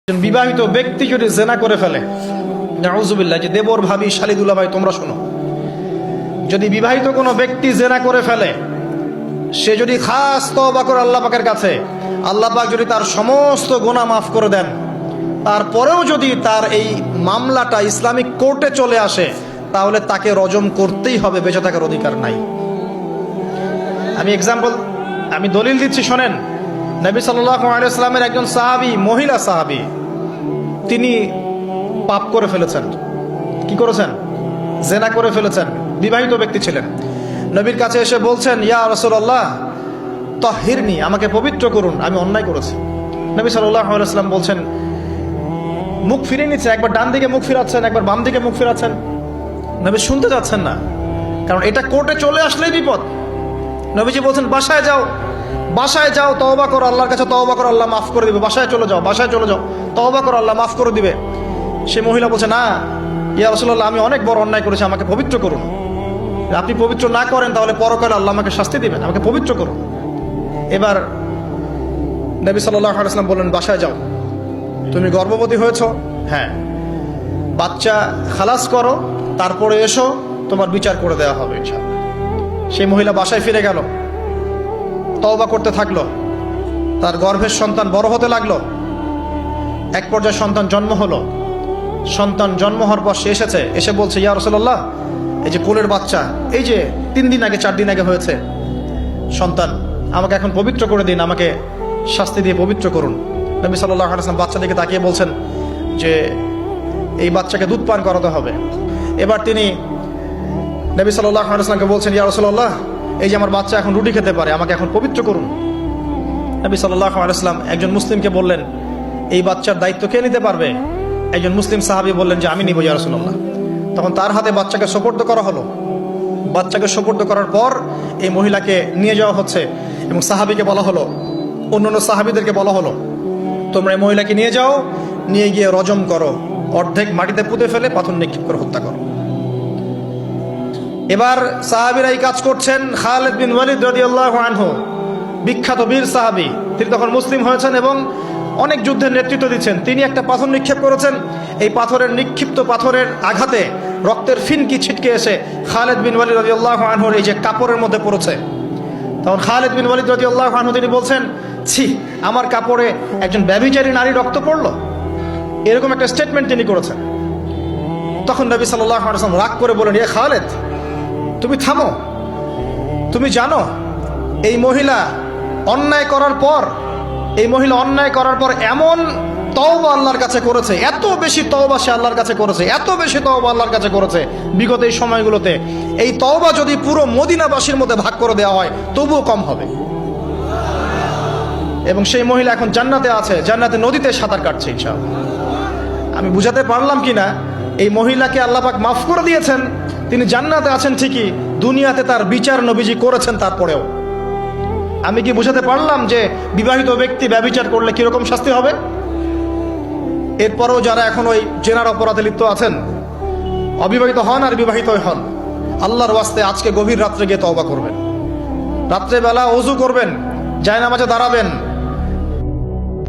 বিবাহিত ব্যক্তি যদি জেনা করে ফেলে, নাউযুবিল্লাহ, যে দেবর ভাবি শালিদুল্লাহ ভাই তোমরা শোনো, যদি বিবাহিত কোনো ব্যক্তি জেনা করে ফেলে, সে যদি খাস তওবা করে আল্লাহ পাকের কাছে, আল্লাহ পাক যদি তার সমস্ত গুনাহ মাফ করে দেন, তারপরেও যদি তার এই মামলাটা ইসলামিক কোর্টে চলে আসে, তাহলে তাকে রজম করতেই হবে, বেঁচে থাকার অধিকার নাই। আমি দলিল দিচ্ছি, শোনেন। নবী সাল্লাল্লাহু আলাইহি ওয়াসাল্লামের একজন সাহাবী, মহিলা সাহাবী, তিনি পাপ করে ফেলেছেন। কি করেছেন? জেনা করে ফেলেছেন। বিবাহিত ব্যক্তি ছিলেন। নবীর কাছে এসে বলছেন, ইয়া রাসূলুল্লাহ তাহহিরনি, আমাকে পবিত্র করুন, আমি অন্যায় করেছি। নবী সাল্লাল্লাহু আলাইহি ওয়াসাল্লাম বলছেন, মুখ ফিরিয়ে নিচ্ছে, একবার ডান দিকে মুখ ফিরাচ্ছেন, একবার বাম দিকে মুখ ফিরাচ্ছেন। নবী শুনতে যাচ্ছেন না, কারণ এটা কোর্টে চলে আসলেই বিপদ। নবীজি বলছেন, বাসায় যাও, বাসায় যাও, তওবা করো, আল্লাহর কাছে তওবা করো, আল্লাহ মাফ করে দিবে। বাসায় চলে যাও, বাসায় চলে যাও, তওবা করো, আল্লাহ মাফ করে দিবে। সে মহিলা বলছে, না ইয়া রাসূলুল্লাহ, আমি অনেক বড় অন্যায় করেছি, আমাকে পবিত্র করুন। আপনি পবিত্র না করেন তাহলে পরকালে আল্লাহ আমাকে শাস্তি দিবেন, আমাকে পবিত্র করুন। এবার নবী সাল্লাল্লাহু আলাইহি ওয়াসাল্লাম বললেন, বাসায় যাও। তুমি গর্ভবতী হয়েছো? হ্যাঁ। বাচ্চা খালাস করো, তারপরে এসো, তোমার বিচার করে দেওয়া হবে ইনশাআল্লাহ। সেই মহিলা বাসায় ফিরে গেল, তওবা করতে থাকলো। তার গর্ভের সন্তান বড় হতে লাগলো। এক পর্যায়ে সন্তান জন্ম হলো। সন্তান জন্ম হওয়ার পর সে এসে বলছে, ইয়া রাসূলুল্লাহ, এই যে কোলের বাচ্চা, এই যে 3 দিন আগে 4 দিন আগে হয়েছে সন্তান, আমাকে এখন পবিত্র করে দিন, আমাকে শাস্তি দিয়ে পবিত্র করুন। নবী সাল্লাল্লাহু আলাইহি ওয়াসাল্লাম বাচ্চা দিকে তাকিয়ে বলছেন যে এই বাচ্চাকে দুধ পান করাতে হবে। এবার তিনি নবী সাল্লাল্লাহু আলাইহি ওয়াসাল্লামকে বলছেন, ইয়া রাসূলুল্লাহ, এই যে আমার বাচ্চা এখন রুটি খেতে পারে, আমাকে এখন পবিত্র করুন। নবী সাল্লাল্লাহু আলাইহি ওয়াসাল্লাম একজন মুসলিমকে বললেন, এই বাচ্চার দায়িত্ব কে নিতে পারবে? একজন মুসলিম সাহাবী বললেন যে আমি নিব ইয়া রাসূলুল্লাহ। তখন তার হাতে বাচ্চাকে সোপর্দ করা হলো। বাচ্চাকে সোপর্দ করার পর এই মহিলাকে নিয়ে যাওয়া হচ্ছে এবং সাহাবীকে বলা হলো, অন্যান্য সাহাবীদেরকে বলা হলো, তোমরা এই মহিলাকে নিয়ে যাও, নিয়ে গিয়ে রজম করো, অর্ধেক মাটিতে পুঁতে ফেলে পাথর নিক্ষেপ করে হত্যা করো। এবার সাহাবীরা এই কাজ করছেন। খালিদ বিন ওয়ালিদ রাদিয়াল্লাহু আনহু, বিখ্যাত বীর সাহাবী, তিনি তখন মুসলিম হয়েছেন এবং অনেক যুদ্ধের নেতৃত্ব দিচ্ছেন। তিনি একটা পাথর নিক্ষেপ করেছেন। এই নিক্ষিপ্ত পাথরের আঘাতে রক্তের ফিনকি ছিটকে এসে খালিদ বিন ওয়ালিদ রাদিয়াল্লাহু আনহুর এই যে কাপড়ের মধ্যে পড়েছে। তখন খালিদ বিন ওয়ালিদ রাদিয়াল্লাহু আনহু তিনি বলছেন, ছি, আমার কাপড়ে একজন ব্যভিচারী নারী রক্ত পড়লো, এরকম একটা স্টেটমেন্ট তিনি করেছেন। তখন নবী সাল্লাল্লাহু আলাইহি ওয়াসাল্লাম রাগ করে বলেন, ইয়া খালিদ, তুমি থামো। তুমি জানো এই মহিলা অন্যায় করার পর এমন তওবা আল্লাহর কাছে করেছে, এত বেশি তওবা সে আল্লাহর কাছে করেছে, এত বেশি তওবা আল্লাহর কাছে করেছে বিগত এই সময়গুলোতে, এই তওবা যদি পুরো মদিনাবাসীর মধ্যে ভাগ করে দেওয়া হয় তবুও কম হবে। এবং সেই মহিলা এখন জান্নাতে আছে, জান্নাতে নদীতে সাঁতার কাটছে ইনশাআল্লাহ। আমি বুঝাতে পারলাম কিনা? এই মহিলাকে আল্লাহ পাক মাফ করে দিয়েছেন, তিনি জান্নাতে আছেন ঠিকই, দুনিয়াতে তার বিচার নবীজি করেছেন। তারপরেও আমি কি বুঝাতে পারলাম যে বিবাহিত ব্যক্তি ব্যভিচার করলে কিরকম শাস্তি হবে? এরপরেও যারা এখন ওই জেনার অপরাধে লিপ্ত আছেন, অবিবাহিত হন আর বিবাহিত হন, আল্লাহর ওয়াস্তে আজকে গভীর রাত্রে গিয়ে তওবা করবেন, রাত্রেবেলা ওযু করবেন, জায়নামাজে দাঁড়াবেন,